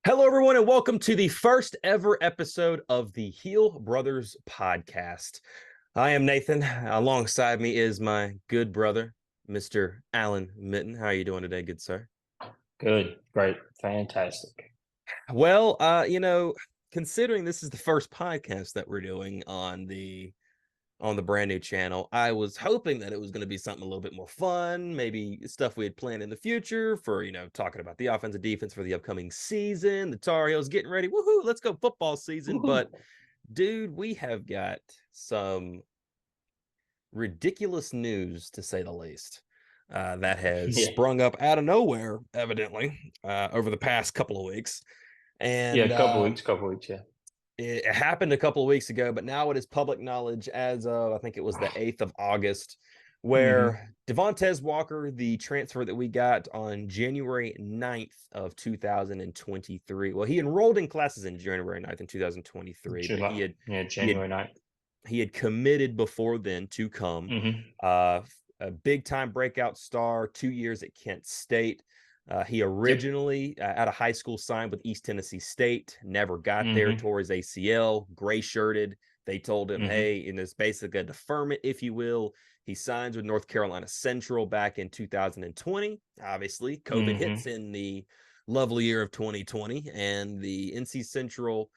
Hello, everyone, and welcome to the first ever episode of the Heel Brothers podcast. I am Nathan. Alongside me is my good brother, Mr. Alan Mitten. How are you doing today, good sir? Good, great, fantastic. Well, considering this is the first podcast that we're doing on the brand new channel, I was hoping that it was going to be something a little bit more fun, maybe stuff we had planned in the future for, talking about the offense and defense for the upcoming season, the Tar Heels getting ready. Woohoo, let's go football season. Woohoo. But dude, we have got some ridiculous news to say the least. That has Yeah, sprung up out of nowhere, evidently, over the past couple of weeks. yeah, And couple weeks, yeah. it happened a couple of weeks ago, but now it is public knowledge as of, I think it was the 8th of August, Mm-hmm. where Tez Walker, the transfer that we got on January 9th of 2023. Well, he enrolled in classes in January 9th in 2023, but July, yeah, he had January 9th. he had committed before then to come. Mm-hmm. A big time breakout star, 2 years at Kent State. He Yep. originally, out of high school, signed with East Tennessee State, never got there, Mm-hmm. tore his ACL, gray shirted. They told him, Mm-hmm. hey, and it's basically a deferment, if you will. He signs with North Carolina Central back in 2020. Obviously, COVID hits Mm-hmm. in the lovely year of 2020, and the NC Central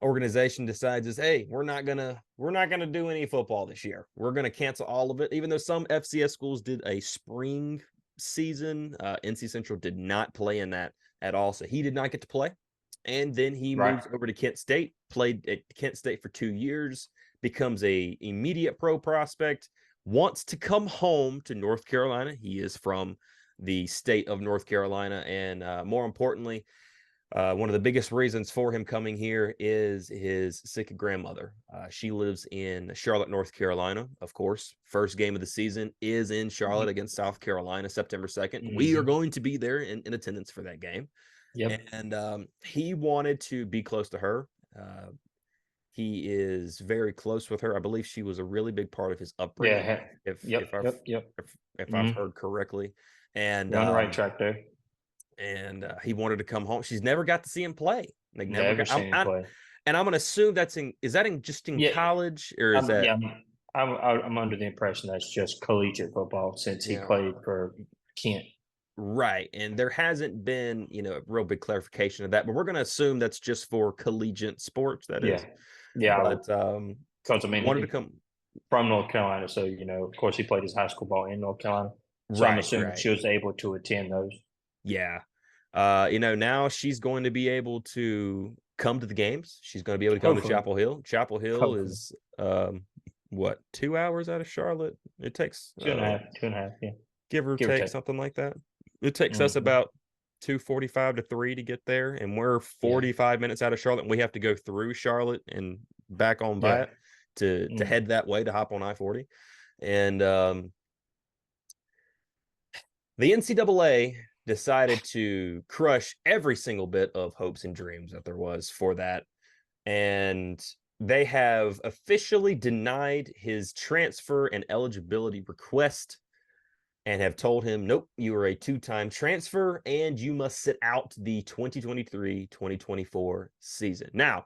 organization decides is, hey, we're not gonna do any football this year. We're gonna cancel all of it. Even though some FCS schools did a spring season, NC Central did not play in that at all, so he did not get to play. And then he Right. moves over to Kent State, played at Kent State for 2 years, becomes a immediate pro prospect, wants to come home to North Carolina. He is from the state of North Carolina, and more importantly, one of the biggest reasons for him coming here is his sick grandmother. She lives in Charlotte, North Carolina. Of course, first game of the season is in Charlotte against South Carolina, September 2nd. We are Mm-hmm. going to be there in attendance for that game. Yep. And he wanted to be close to her. He is very close with her. I believe she was a really big part of his upbringing, Yeah. if Yep. if I've Yep. Yep. if I've Mm-hmm. heard correctly. And You're on the right track there. he wanted to come home. She's never got to see him play. Like never Never got. seen him play. And I'm gonna assume that's in. Is that in just in Yeah. college or is that? Yeah. I'm under the impression that's just collegiate football since he Yeah, played for Kent. right. And there hasn't been a real big clarification of that, but we're gonna assume that's just for collegiate sports. That is, Yeah. Yeah. but Because I mean, wanted to come. from North Carolina. So, of course, he played his high school ball in North Carolina. So I'm Right, assuming right. she was able to attend those. Yeah. Now she's going to be able to come to the games. She's going to be able to come to Hopefully. Chapel Hill. Chapel Hill Hopefully. is what, 2 hours out of Charlotte? It takes, I Two don't and a know, half, 2.5, yeah. give or Give or take, take. something like that. It takes us Hmm. about 2:45 to 3 to get there, and we're Yeah. 45 minutes out of Charlotte, and we have to go through Charlotte and back on by Yeah. it to Mm. head that way to hop on I-40. And the NCAA decided to crush every single bit of hopes and dreams that there was for that. And they have officially denied his transfer and eligibility request and have told him, nope, you are a two-time transfer and you must sit out the 2023-2024 season. Now,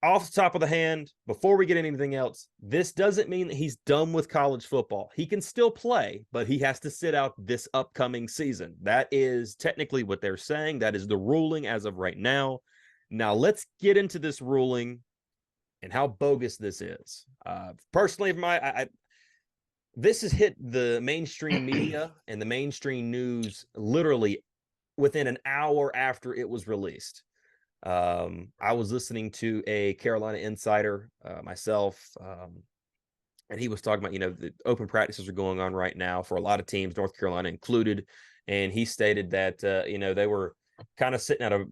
off the top of the hand, before we get anything else, this doesn't mean that he's done with college football. He can still play, but he has to sit out this upcoming season. That is technically what they're saying. That is the ruling as of right now. Now, let's get into this ruling and how bogus this is. Personally, this has hit the mainstream media and the mainstream news literally within an hour after it was released. I was listening to a Carolina insider myself, and he was talking about, the open practices are going on right now for a lot of teams, North Carolina included. And he stated that, they were kind of sitting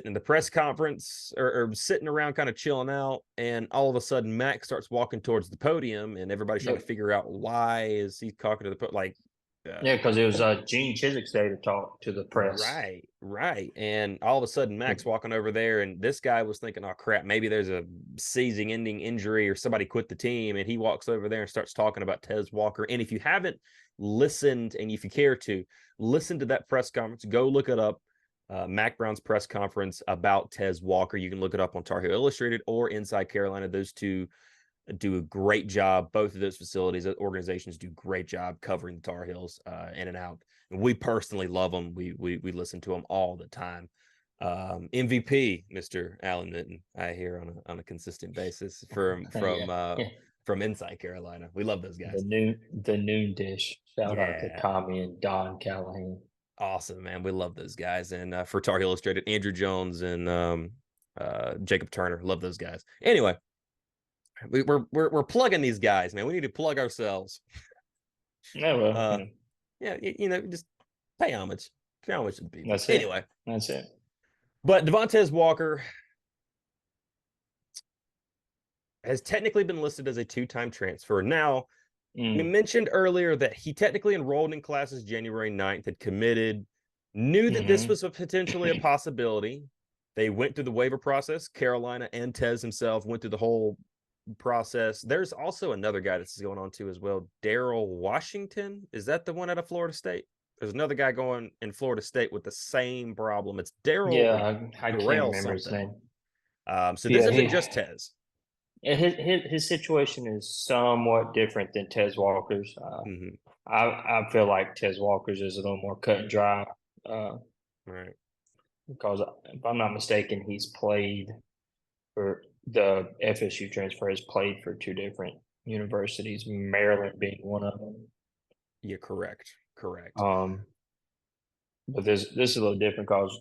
in the press conference or sitting around kind of chilling out. And all of a sudden, Mac starts walking towards the podium and everybody's trying to Yep. figure out why is he talking to the like, Yeah, because it was Gene Chiswick's day to talk to the press. right, right. And all of a sudden, Mac's walking over there, and this guy was thinking, oh, crap, maybe there's a season ending injury or somebody quit the team. And he walks over there and starts talking about Tez Walker. And if you haven't listened, and if you care to listen to that press conference, go look it up. Mac Brown's press conference about Tez Walker. You can look it up on Tar Heel Illustrated or Inside Carolina. Those two do a great job. Both of those facilities, organizations do a great job covering the Tar Heels in and out. And we personally love them. We listen to them all the time. MVP, Mr. Allen Minton, I hear on a consistent basis Yeah, yeah. from Inside Carolina. We love those guys. The noon dish. Shout out to Yeah. Tommy and Don Callahan. Awesome, man. We love those guys. And for Tar Heel Illustrated, Andrew Jones and Jacob Turner. Love those guys. Anyway, we're plugging these guys, man. We need to plug ourselves. Yeah, well, Yeah, just pay homage. Pay homage to the people. that's Anyway, it. That's it. but Devontae Walker has technically been listed as a two-time transfer. Now, we mentioned earlier that he technically enrolled in classes January 9th, had committed, knew that this was potentially a possibility. They went through the waiver process. Carolina and Tez himself went through the whole process. There's also another guy that's going on too as well, Daryl Washington. Is that the one out of Florida State? There's another guy going in Florida State with the same problem. It's Daryl. Yeah, I can't remember his name. So this isn't just Tez. His situation is somewhat different than Tez Walker's. I feel like Tez Walker's is a little more cut and dry. Right. Because if I'm not mistaken, he's played for the FSU transfer has played for two different universities, Maryland being one of them. Yeah, correct. But this is a little different because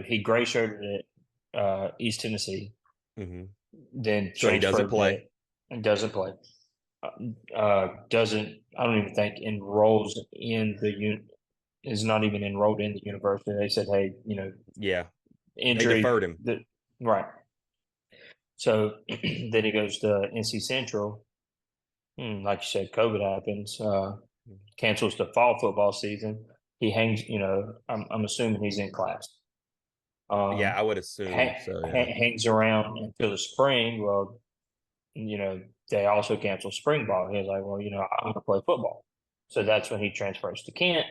he gray shirted at East Tennessee. Then so he doesn't play and doesn't play. Doesn't I don't even think enrolls in the is not even enrolled in the university. They said, hey, yeah, injury, they deferred him. Right. So then he goes to NC Central. Like you said, COVID happens. Cancels the fall football season. He hangs. I'm assuming he's in class. Yeah, I would assume so. Yeah. Hangs around until the spring. Well, they also cancel spring ball. He was like, well, I want to play football. So that's when he transfers to Kent,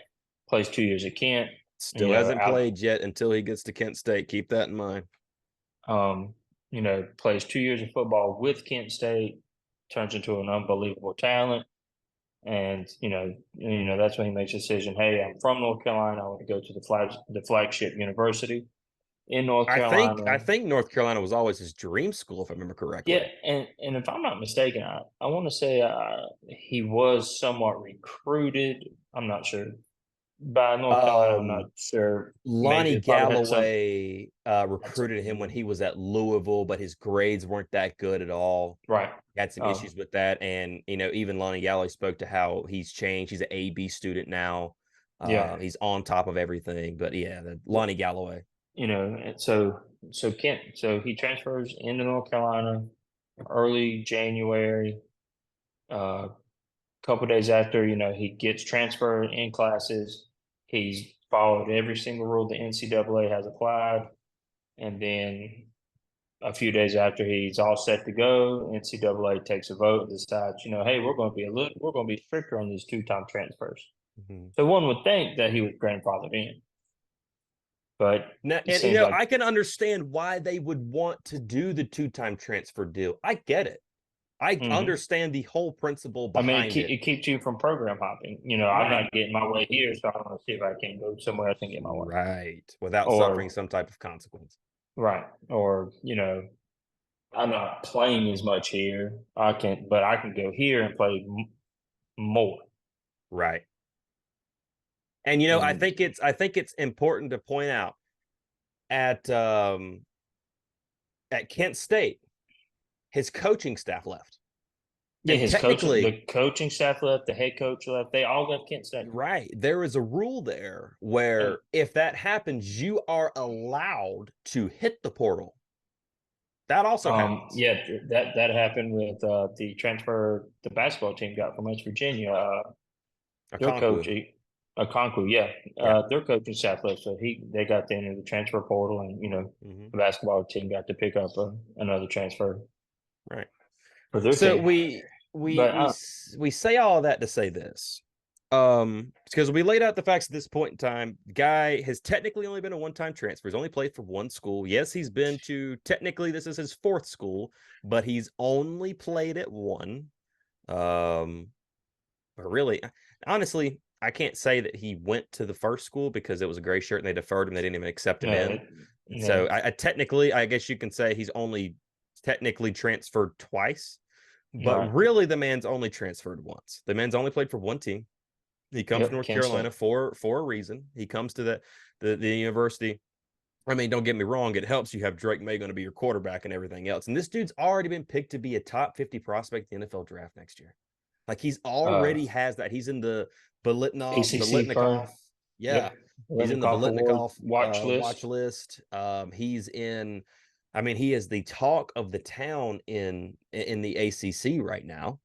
plays 2 years at Kent. Still hasn't played yet until he gets to Kent State. Keep that in mind. Plays 2 years of football with Kent State, turns into an unbelievable talent. And, that's when he makes a decision. Hey, I'm from North Carolina. I want to go to the flagship university in North Carolina. I think North Carolina was always his dream school, if I remember correctly. Yeah, and if I'm not mistaken, I want to say he was somewhat recruited. I'm not sure. By North Carolina, I'm not sure. Lonnie Galloway recruited him when he was at Louisville, but his grades weren't that good at all. Right. He had some issues with that. And, even Lonnie Galloway spoke to how he's changed. He's an AB student now. He's on top of everything. But, yeah, Lonnie Galloway. So he transfers into North Carolina early January. Couple days after, he gets transferred in classes. He's followed every single rule the NCAA has applied. And then a few days after he's all set to go, NCAA takes a vote and decides, hey, we're going to be stricter on these two-time transfers. So one would think that he was grandfathered in. But now, I can understand why they would want to do the two-time transfer deal. I get it. I understand the whole principle behind it. It keeps you from program hopping. Right. I'm not getting my way here, so I want to see if I can go somewhere else and get my way. Right. Without suffering some type of consequence. Right. Or, I'm not playing as much here. I can go here and play more. Right. And I think it's important to point out at Kent State, his coaching staff left. Yeah, the coaching staff left, the head coach left. They all left Kent State. Right. There is a rule there where if that happens, you are allowed to hit the portal. That also happens. Yeah, that happened with the transfer the basketball team got from West Virginia. Their coach, Okonkwo, their coaching staff left, so they got into the transfer portal, and the basketball team got to pick up another transfer. Right. For their so team. we say all of that to say this. Because we laid out the facts at this point in time. The guy has technically only been a one-time transfer. He's only played for one school. Yes, he's been to technically this is his fourth school, but he's only played at one. Um, but really, honestly, I can't say that he went to the first school because it was a gray shirt and they deferred him. They didn't even accept him Yeah, in. And yeah, so I technically, I guess you can say he's only technically transferred twice, but right. really the man's only transferred once. The man's only played for one team. He comes to Yep, North Kent Carolina State. for a reason. He comes to the university. I mean, don't get me wrong, it helps you have Drake May going to be your quarterback and everything else. And this dude's already been picked to be a top 50 prospect in the NFL draft next year. Like he's Uh, already has that. He's in the ACC firm. Bolitnikoff. Yeah. Yep, He's in the Lenikoff Award Bolitnikoff watch watch list. list. He's in I mean, he is the talk of the town in the ACC right now.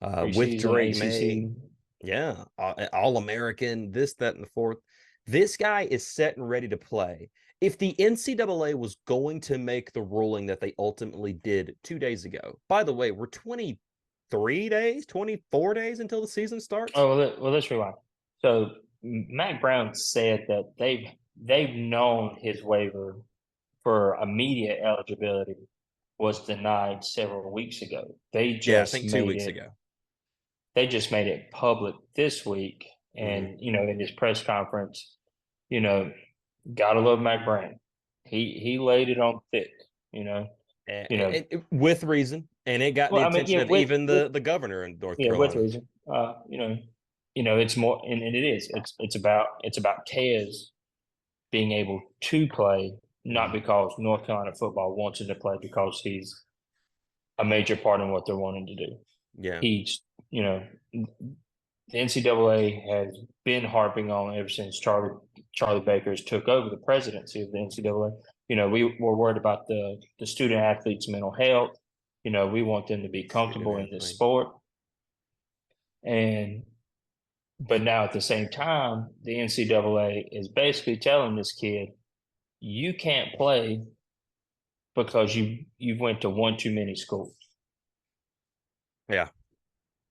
With Preseason Drake May. ACC. Yeah, all American, this, that, and the fourth. This guy is set and ready to play. If the NCAA was going to make the ruling that they ultimately did 2 days ago, by the way, we're 23 days, 24 days until the season starts. Oh, well, let's rewind. So Mac Brown said that they've known his waiver for immediate eligibility was denied several weeks ago. Yeah, I think 2 weeks ago. They just made it public this week. Mm-hmm. And, in his press conference, you know, gotta love Mac Brown. He laid it on thick, you know. With reason, and it got the Well, I mean, attention yeah, of even the governor in North with Carolina. reason. It's more, and it is. It's about Tez being able to play, not Mm-hmm. because North Carolina football wants him to play, because he's a major part in what they're wanting to do. Yeah, He's, the NCAA has been harping on ever since Charlie Baker's took over the presidency of the NCAA. We were worried about the student athletes' mental health. We want them to be student comfortable in this athlete. sport. And but now at the same time, the NCAA is basically telling this kid, you can't play because you went to one too many schools. Yeah,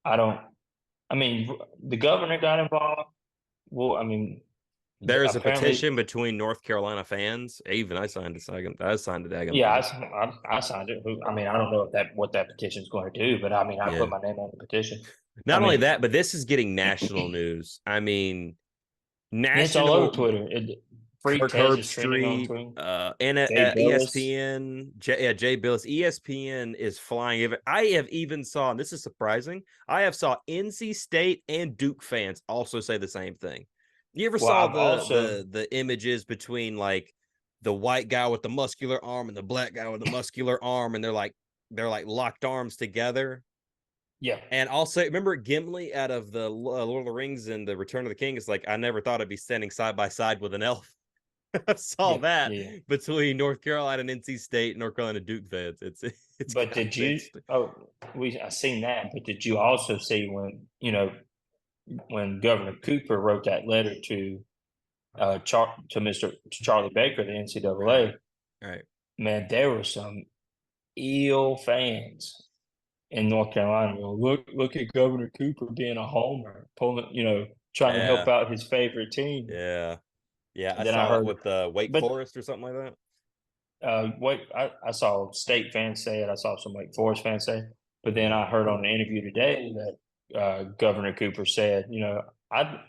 I don't. I mean, the governor got involved. Well, I mean, there is a apparently, petition between North Carolina fans. Even I signed a second. I signed a daggum yeah, thing. I signed it. I mean, I don't know what that petition is going to do, but I mean, I put Yeah. my name on the petition. I Not only mean, that, but this is getting national news. I mean, it's all over national Twitter. Free Tez Curb is trending on Street, Twitter. and Jay Billis. ESPN, yeah, Jay Billis, ESPN is flying. I have even saw, and this is surprising, I have saw NC State and Duke fans also say the same thing. You ever Well, saw I've the also the images between like the white guy with the muscular arm and the black guy with the muscular arm, and they're like locked arms together? yeah, And also, remember Gimli out of the Lord of the Rings and the Return of the King? It's like I never thought I'd be standing side by side with an elf. I saw yeah, that yeah. between North Carolina and NC State, North Carolina Duke fans. It's But kind did of you? interesting. Oh, I seen that. But did you also see when Governor Cooper wrote that letter to Mr. Charlie Baker, the Right, NCAA? right. Man, there were some ill fans in North Carolina. Look at Governor Cooper being a homer, trying to help Yeah, out his favorite team. yeah, yeah. I And then I saw that heard, with Wake but Forest or something like that. wait, I saw State fans say it. I saw some Wake Forest fans say it. But then Mm-hmm. I heard on the interview today that Governor Cooper said, I'd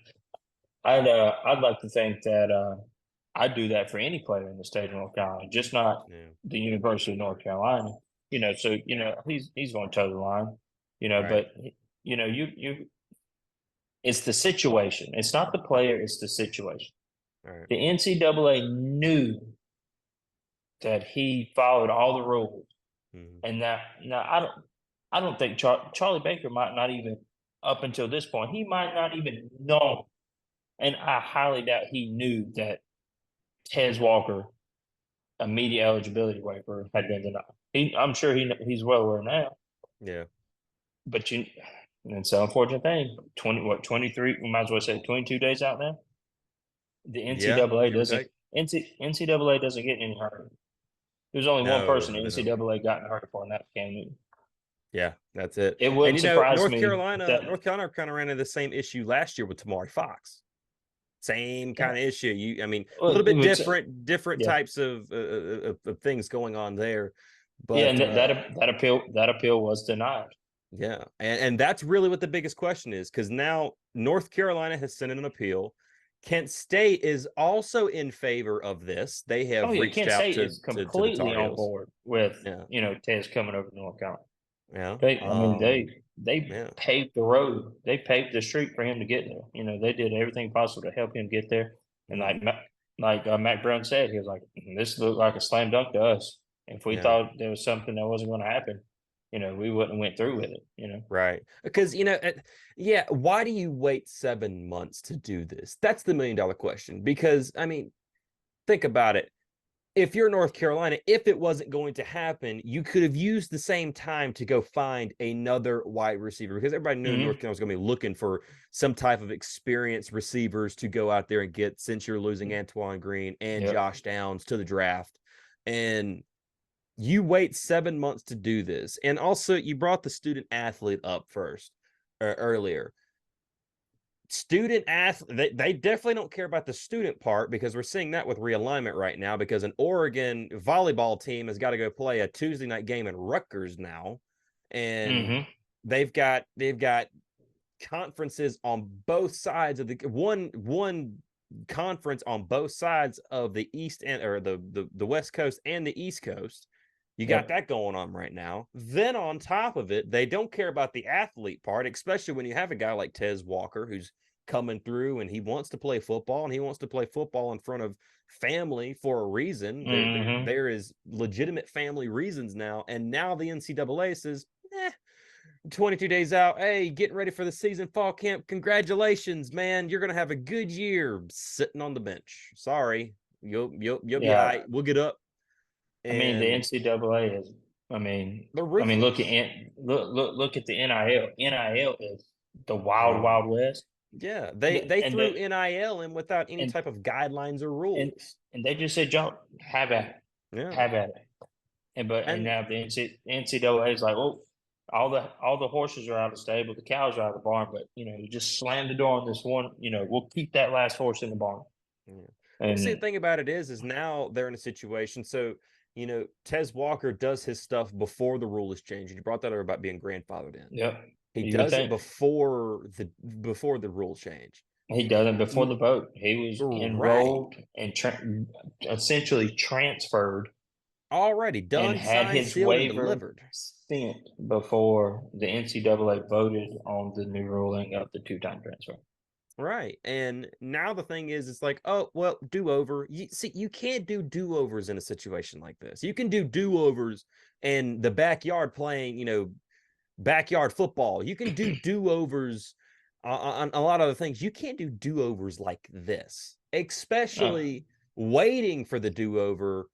I'd like to think that I'd do that for any player in the state of North Carolina, just not Yeah, the University of North Carolina. So he's going to toe the line. right, But you it's the situation. It's not the player. It's the situation. right. The NCAA knew that he followed all the rules, Mm-hmm. and that now I don't think Charlie Baker might not even up until this point he might not even know, and I highly doubt he knew that Tez Walker immediate eligibility waiver had been denied. I'm sure he's well aware now, Yeah, but it's an unfortunate thing. 23? We might as well say 22 days out now. The yeah. NCAA Give or doesn't take. NCAA doesn't get in any hurry. There's only one No, person no, the they don't. NCAA got in a hurry for, and that became me. Yeah, that's it. It And wouldn't surprise North me if Carolina, that. North Carolina kind of ran into the same issue last year with Tamari Fox. Same kind of issue. I mean, a little Well, bit which, different yeah, types of things going on there. yeah, But and that appeal was denied. yeah, and that's really what the biggest question is, because now North Carolina has sent in an appeal. Kent State is also in favor of this. They Oh have yeah, reached Kent out State is to the completely Tar on Heels. board with Yeah, Tez coming over to North Carolina. yeah, I mean, they yeah, paved the road. They paved the street for him to get there. They did everything possible to help him get there. And yeah, Mac Brown said, he was like, "This looked like a slam dunk to us. If we yeah. thought there was something that wasn't going to happen, we wouldn't have went through with it." Right. Because, yeah, why do you wait 7 months to do this? That's the $1 million question. Because, I mean, think about it. If you're North Carolina, if it wasn't going to happen, you could have used the same time to go find another wide receiver, because everybody knew North Mm-hmm. Carolina was going to be looking for some type of experienced receivers to go out there and get, since you're losing Antoine Green and Yep. Josh Downs to the draft. And you wait 7 months to do this. And also, you brought the student athlete up first earlier. Student athlete, they definitely don't care about the student part, because we're seeing that with realignment right now, because an Oregon volleyball team has got to go play a Tuesday night game in Rutgers now. And Mm-hmm. they've got conferences on both sides of the one conference on both sides of the east and or the west coast and the east coast. You got Yep. that going on right now. Then on top of it, they don't care about the athlete part, especially when you have a guy like Tez Walker who's coming through and he wants to play football, and he wants to play football in front of family for a reason. Mm-hmm. There is legitimate family reasons now, and now the NCAA says, 22 days out. Hey, getting ready for the season fall camp. Congratulations, man. You're gonna have a good year sitting on the bench. Sorry. You'll be all Yeah. right. We'll get up. I mean, the And NCAA is. I mean, they're look ruthless. at look at the NIL. NIL is the wild Oh, wild west. yeah. And They and threw the, NIL in without any and type of guidelines or and rules. and they just said, "Y'all have at it, Yeah. have at it." And And now the NCAA is like, "Oh, all the horses are out of the stable, the cows are out of the barn, but you just slam the door on this one. We'll keep that last horse in the barn." yeah. Well, see, the And thing about it is now they're in a situation. So, Tez Walker does his stuff before the rule is changed. You brought that up about being grandfathered in. yep, He you would does it think before the rule change. he done it before the vote. He was Right. enrolled and essentially transferred Already and done, had signed, his sealed, and waiver delivered. sent before the NCAA voted on the new ruling of the two-time transfer. Right. And now the thing is, it's like, oh, well, do over. You see, you can't do do overs in a situation like this. You can do do overs in the backyard playing, backyard football. You can do do overs on a lot of other things. You can't do do overs like this, Uh, especially waiting for the do over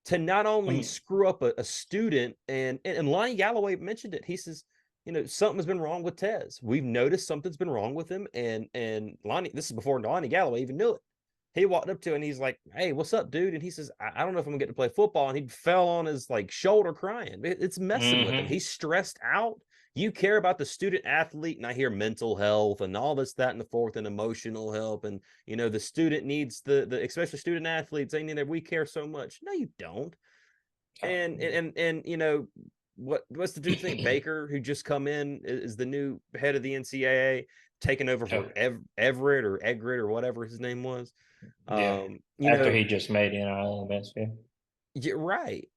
to not I only mean, screw up a student. And Lonnie Galloway mentioned it. He says, something's been wrong with Tez. We've noticed something's been wrong with him. And Lonnie, this is before Lonnie Galloway even knew it. He walked up to it and he's like, "Hey, what's up, dude?" And he says, I don't know if I'm gonna get to play football. And he fell on his shoulder crying. It's messing with him. mm-hmm. He's stressed out. You care about the student athlete, and I hear mental health and all this, that, and the fourth, and emotional help. And the student needs the especially student athletes. They need that. We care so much. No, you don't. And what's the dude think? Baker, who just come in, is the new head of the NCAA, taking over Yeah. for Everett or Egret or whatever his name was. Yeah. Um, you After know, he just made NIL events, yeah. you're right.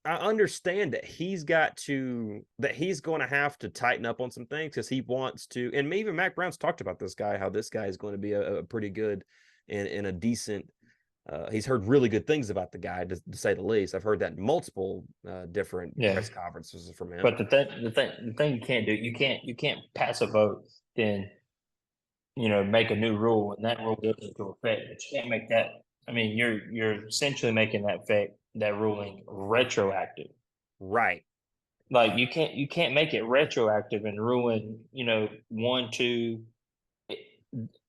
I understand that he's going to have to tighten up on some things, because he wants to. And even Mac Brown's talked about this guy, how this guy is going to be a pretty good and a decent. He's heard really good things about the guy, to say the least. I've heard that in multiple different Yeah. press conferences from him. But the thing you can't do, you can't pass a vote, then make a new rule and that rule goes into effect. But you can't make that. I mean, you're essentially making that ruling retroactive. Right. Like you can't make it retroactive and ruin, one, two.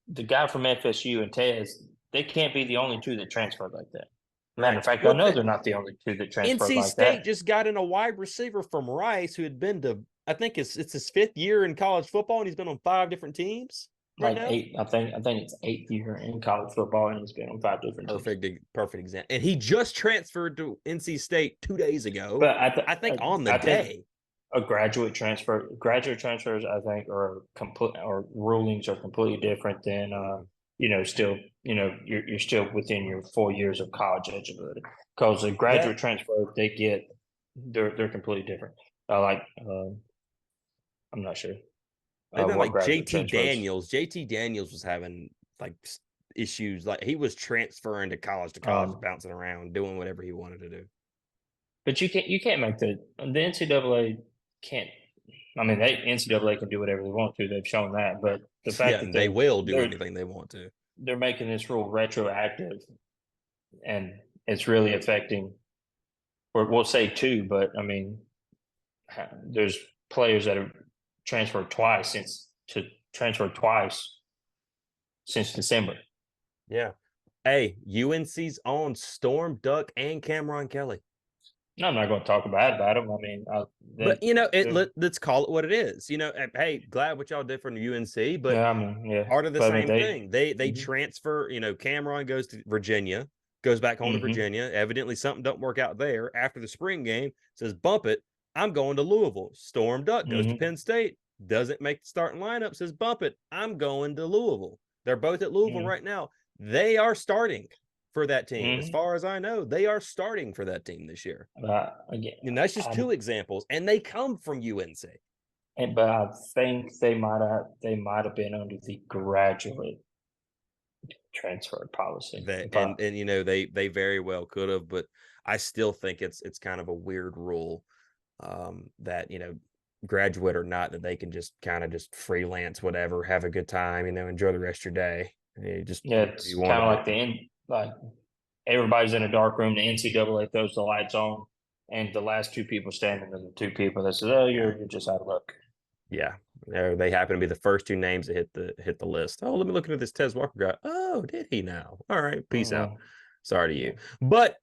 The guy from FSU and Tez, they can't be the only two that transferred like that. Matter of fact, I Well, know they're not the only two that transferred NC like State that. just got in a wide receiver from Rice who had been to, I think it's his 5th year in college football, and he's been on 5 different teams right Like now. eight, I think it's 8th year in college football, and he's been on 5 different teams. Perfect example. And he just transferred to NC State 2 days ago. But I think on the I think day. a graduate transfers, I think, are complete, or rulings are completely different than still, you're still within your 4 years of college eligibility, because a graduate That transfer, they're completely different. I'm not sure and then what like graduate transfers. JT Daniels was having like issues. Like he was transferring to college, Um, bouncing around, doing whatever he wanted to do. but you can't make the NCAA can't. I mean, NCAA can do whatever they want to. They've shown that, but the Yeah, fact that and they will do they're anything they want to. they're making this rule retroactive, and it's really affecting, or we'll say two, but I mean, there's players that have transferred twice since December. Yeah. Hey, UNC's on Storm Duck and Cameron Kelly. No, I'm not going to talk bad about them. I mean, But let's call it what it is. Hey, glad what y'all did for UNC, but yeah, I mean, yeah, part of the but I mean, same thing. They mhm, transfer. Cameron goes to Virginia, goes back home to mhm, Virginia. Evidently, something don't work out there. After the spring game, says bump it. I'm going to Louisville. Storm Duck goes to mhm, Penn State. Doesn't make the starting lineup. Says bump it. I'm going to Louisville. They're both at Louisville mhm, right now. They are starting for that team. As mhm. far as I know, they are starting for that team this year. Again, And that's just two examples, and they come from UNC. but I think they might have been under the graduate transfer policy. That If I and they very well could have, but I still think it's kind of a weird rule that graduate or not, that they can just kind of just freelance whatever, have a good time, enjoy the rest of your day. You just Yeah, whatever you it's want kind to of do. like like everybody's in a dark room. The NCAA throws the lights on, and the last two people standing are the two people that says, "Oh, Yeah, you're just out of luck." yeah. They happen to be the first two names that hit the list. Oh, let me look into this Tez Walker guy. Oh, did he now? All right, peace out. Mhm. Sorry to you, Yeah. but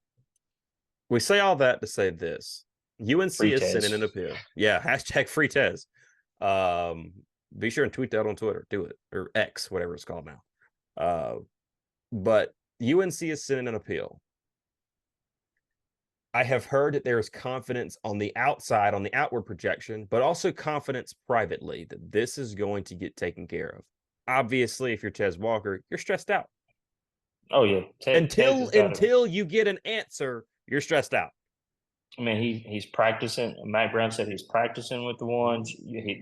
we say all that to say this: UNC Free is sending an Tez. appeal. Yeah, hashtag free Tez. Um, be sure and tweet that on Twitter. Do it, or X, whatever it's called now. But UNC is sending an appeal. I have heard that there is confidence on the outside, on the outward projection, but also confidence privately that this is going to get taken care of. Obviously, if you're Tez Walker, you're stressed out. Oh yeah, Tez Until has got to. until you get an answer, you're stressed out. I mean, he's practicing. Matt Brown said he's practicing with the ones.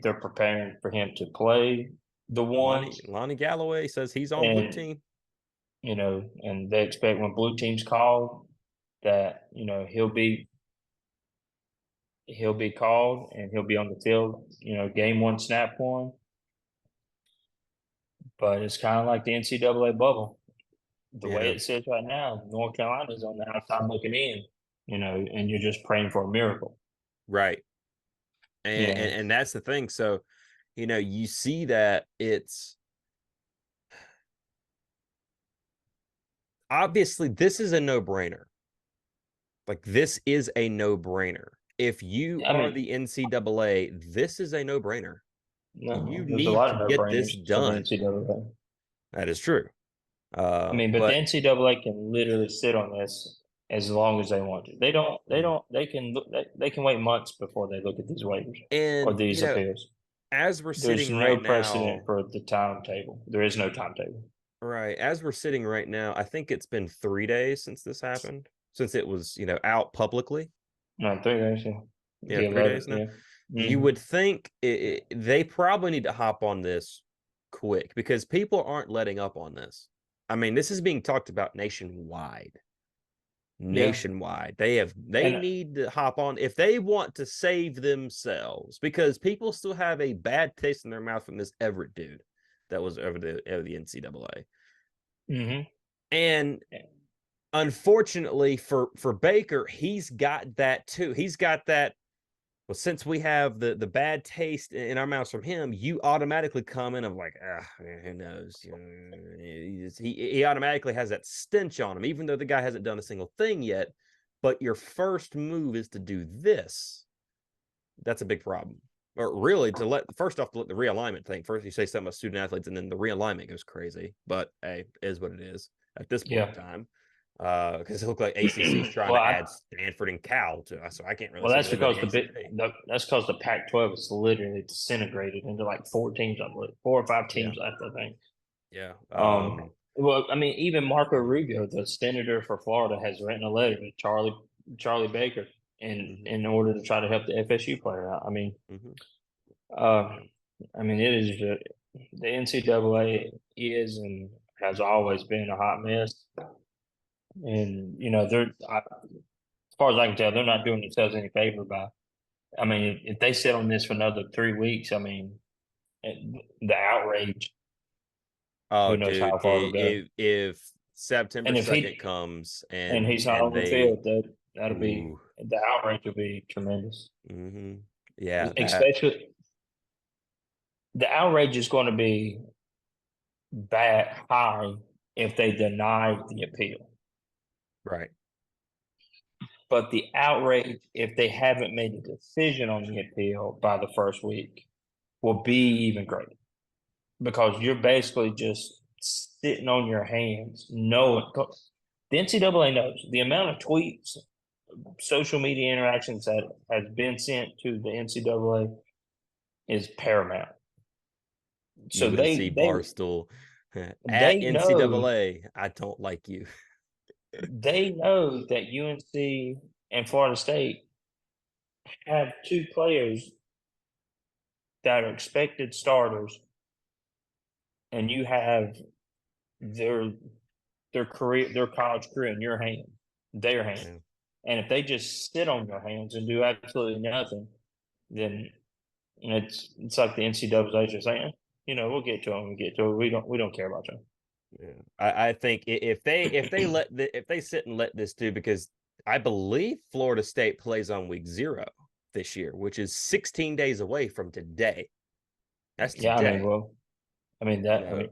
They're preparing for him to play the ones, Lonnie Galloway says he's on blue and team. and they expect when blue teams call that he'll be called and he'll be on the field. Game one, snap one. But it's kind of like the NCAA bubble. The way Yeah, it sits right now, North Carolina's on the outside looking in. And you're just praying for a miracle. right. You And, and know, and that's the thing. So, you see that it's obviously this is a no-brainer. Like this is a no-brainer. If you I are mean, the NCAA, this is a no-brainer. no, You there's a need lot to of get this no-brainers for the done. NCAA. That is true. I mean, but the But NCAA can literally sit on this as long as they want to. They don't. They mm, don't. They can wait months before they look at these waivers or and these appeals. as we're There's sitting no right precedent now, for the timetable. There is no timetable. right, as we're sitting right now, I think it's been 3 days since this happened, since it was, out publicly. No, 3 days. Yeah. Yeah, The 3 days 11th. now. Yeah. You Hmm. would think they probably need to hop on this quick because people aren't letting up on this. I mean, this is being talked about nationwide. Yeah. They And need to hop on if they want to save themselves, because people still have a bad taste in their mouth from this Everett dude that was over the NCAA. hmm And unfortunately for Baker, he's got that too. He's got that well, since we have the bad taste in our mouths from him, you automatically come in of like, who knows? You know, he automatically has that stench on him, even though the guy hasn't done a single thing yet. But your first move is to do this. That's a big problem. Or really, to let first off to let the realignment thing. First, you say something about student athletes, and then the realignment goes crazy. But hey, is what it is at this point in Yeah. time. Because it looked like ACC's trying well, to I add Stanford and Cal to us, so I can't really well see that's them moving because the ACC. that's because the Pac-12 is literally disintegrated into like 4 teams, I believe, 4 or 5 teams Yeah, left, I think. yeah. Well, I mean, even Marco Rubio, the senator for Florida, has written a letter to Charlie Baker Mm-hmm, in order to try to help the FSU player out. mm-hmm, Uh, I mean, it is the NCAA is and has always been a hot mess, and as far as I can tell, they're not doing themselves any favor by. I mean, if they sit on this for another 3 weeks, I mean, the outrage, oh, who knows dude, how far it'll go. if September And if 2nd he comes and and he's not on the they, field, that'll be ooh, the outrage will be tremendous. mm-hmm, yeah, that Especially the outrage is going to be that high if they deny the appeal. right. But the outrage, if they haven't made a decision on the appeal by the first week, will be even greater because you're basically just sitting on your hands, knowing the NCAA knows the amount of tweets, social media interactions that has been sent to the NCAA is paramount. So UNC Barstool at they know NCAA. I don't like you. they know that UNC and Florida State have 2 players that are expected starters, and you have their their college career in your hand, their hand. Yeah. And if they just sit on your hands and do absolutely nothing, then it's like the NCAA just saying, we'll get to them. We get to it. We don't care about them. Yeah. I think if they if they sit and let this do, because I believe Florida State plays on week 0 this year, which is 16 days away from today. That's Yeah, today, you I know. mean,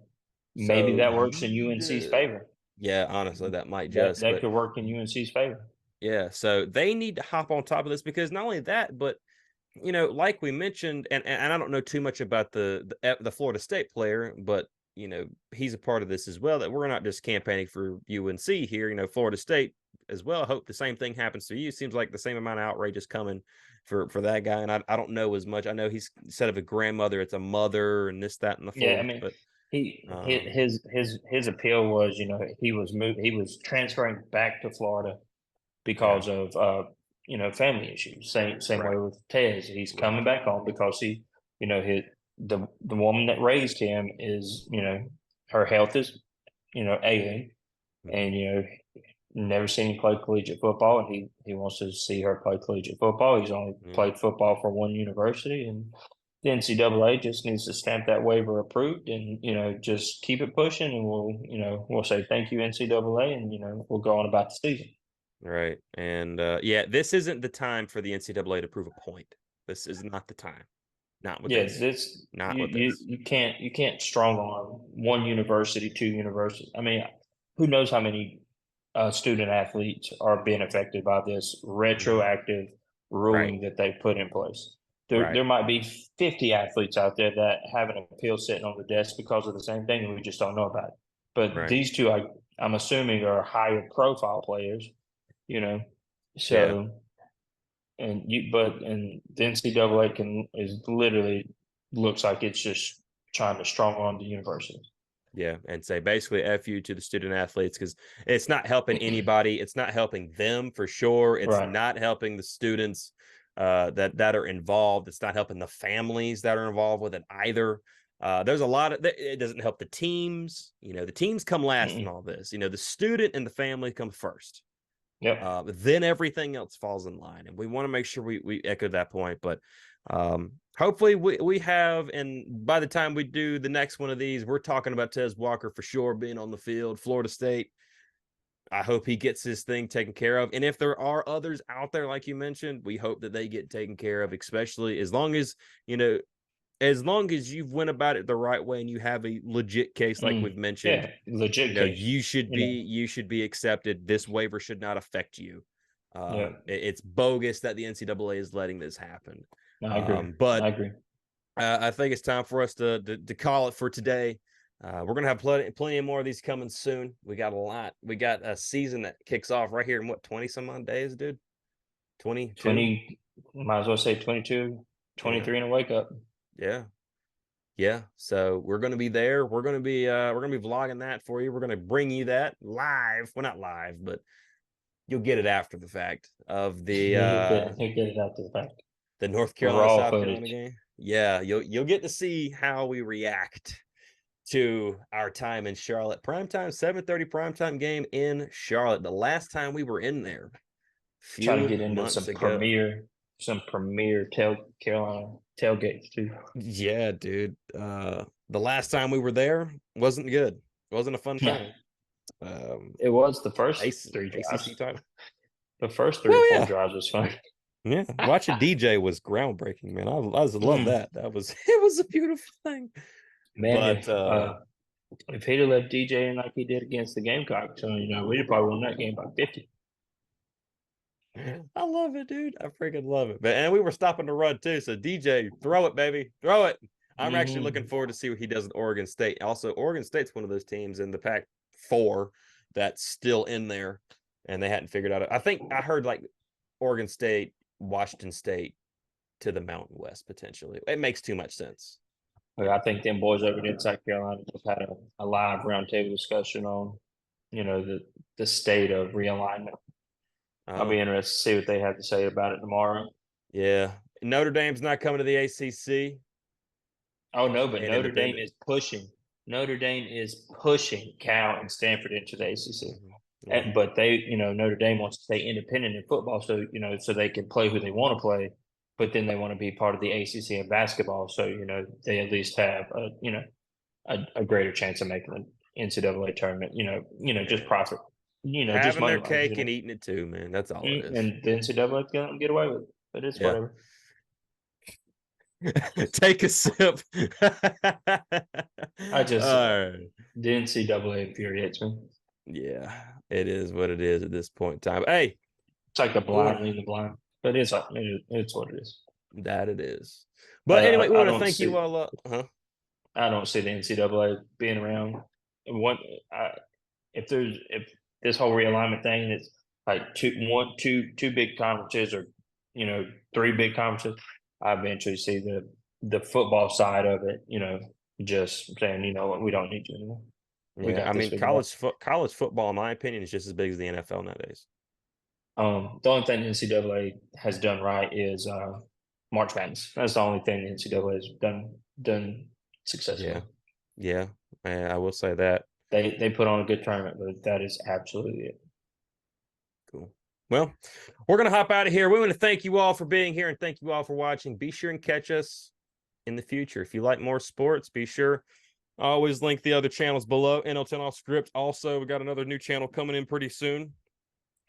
maybe So that works in UNC's favor. yeah, honestly, that might That just, that but could work in UNC's favor. yeah, so they need to hop on top of this because not only that, but like we mentioned, and I don't know too much about the Florida State player, but he's a part of this as well. That we're not just campaigning for UNC here. Florida State as well. I hope the same thing happens to you. Seems like the same amount of outrage is coming for that guy, and I don't know as much. I know he's instead of a grandmother, it's a mother, and this, that, and the Yeah, I fourth. mean, But he um, his appeal was, he was transferring back to Florida yeah, because of family issues. Same way right, with Tez. He's right, coming back home because his the woman that raised him is her health is ailing, mhm, and never seen him play collegiate football, and he wants to see her play collegiate football. He's only yeah, played football for one university, and the NCAA just needs to stamp that waiver approved, and just keep it pushing, and we'll say thank you NCAA, and we'll go on about the season. right. And yeah, this isn't the time for the NCAA to prove a point. This is not the time. Not with Yeah, this. this Not you with you this. you can't strong arm one university, 2 universities. I mean, who knows how many student athletes are being affected by this Mhm. retroactive Right. ruling that they put in place. Right. There might be 50 athletes out there that have an appeal sitting on the desk because of the same thing, and we just don't know about it. But Right. these two, I'm assuming, are higher profile players. You know, Yeah. so and the NCAA is literally looks like it's just trying to strong arm the university. Yeah. And say basically F you to the student athletes because it's not helping anybody. It's not helping them for sure. It's Right. not helping the students that are involved. It's not helping the families that are involved with it either. There's a lot of it doesn't help the teams. The teams come last in Mm-mm. all this. The student and the family come first. Yep. Then everything else falls in line, and we want to make sure we echo that point. But hopefully we have, and by the time we do the next one of these, we're talking about Tez Walker for sure being on the field. Florida State, I hope he gets his thing taken care of. And if there are others out there, like you mentioned, we hope that they get taken care of, especially as long as, as long as you've went about it the right way and you have a legit case, like we've mentioned, Yeah, legit case. you should be accepted. This waiver should not affect you. Yeah, It's bogus that the NCAA is letting this happen. I agree. But I agree. I think it's time for us to call it for today. We're gonna have plenty more of these coming soon. We got a lot. We got a season that kicks off right here in what 20 some odd days, dude. 22. 20, might as well say 22, Yeah, 23 and a wake up. yeah, yeah. So we're gonna be there. We're gonna be vlogging that for you. We're gonna bring you that live. Well, not live, but you'll get it after the fact of He'll get it after the fact. the North Carolina Raw South Carolina footage. game. Yeah, you'll get to see how we react to our time in Charlotte. Primetime, 7:30 primetime game in Charlotte. The last time we were in there, Try to few get into months ago. some premier Carolina tailgates too. Yeah, dude. The last time we were there wasn't good. Wasn't a fun No, time. it was the first three ACC drives. title. The first three or Well, four yeah, drives was fun. yeah. Watching DJ was groundbreaking, man. I just love Mm, that. That was it was a beautiful thing. man, But if he'd have left DJ in like he did against the Gamecocks, we'd probably won that game by 50. I love it, dude. I freaking love it. But and we were stopping to run too. So DJ, throw it, baby, throw it. I'm actually looking Mm-hmm. forward to see what he does at Oregon State. Also, Oregon State's one of those teams in the Pac-4 that's still in there, and they hadn't figured out. I think I heard like Oregon State, Washington State to the Mountain West potentially. It makes too much sense. I think them boys over there in South Carolina just had a live roundtable discussion on, the state of realignment. I'll Uh, be interested to see what they have to say about it tomorrow. yeah, Notre Dame's not coming to the ACC Oh no, but and Notre Dame independent. is pushing. Notre Dame is pushing Cal and Stanford into the ACC. Mhm. Yeah. But Notre Dame wants to stay independent in football, so so they can play who they want to play, but then they want to be part of the ACC in basketball, so they at least have a greater chance of making an NCAA tournament. Just Yeah. profit. Just Having money their wise. cake and eating it too, man. That's all it is. And the NCAA can get away with it, but it's Yeah. whatever. Take a sip. I just All right. The NCAA infuriates me. Yeah, it is what it is at this point in time. Hey, It's like the we want blind leading the blind, but it's what it is. that it is. I, But anyway, we I, I want to don't thank you see all. I don't see the NCAA being around. One, if this whole realignment thing is like two big conferences, or three big conferences, I eventually see the football side of it. Just saying, you know what, we don't need you anymore. We Yeah, I got this mean, figured out. college football, in my opinion, is just as big as the NFL nowadays. The only thing the NCAA has done right is March Madness. That's the only thing the NCAA has done successfully. Yeah, yeah, I will say that. They put on a good tournament, but that is absolutely it. Cool. Well, we're gonna hop out of here. We want to thank you all for being here and thank you all for watching. Be sure and catch us in the future. If you like more sports, be sure. I always link the other channels below. NL10 off script. Also, we got another new channel coming in pretty soon.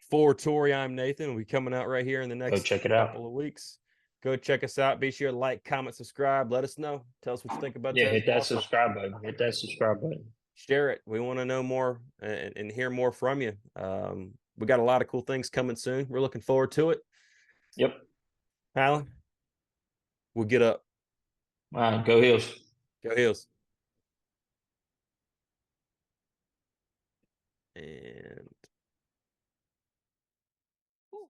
For Tori, I'm Nathan. We'll be coming out right here in the Go next check it out. couple of weeks. Go check us out. Be sure to like, comment, subscribe. Let us know. Tell us what you think about Yeah, Tez hit that Walker. subscribe button. Hit that subscribe button. Share it. We want to know more and hear more from you. We got a lot of cool things coming soon. We're looking forward to it. Yep. Alan, we'll get up. All right, go Heels. Go Heels. And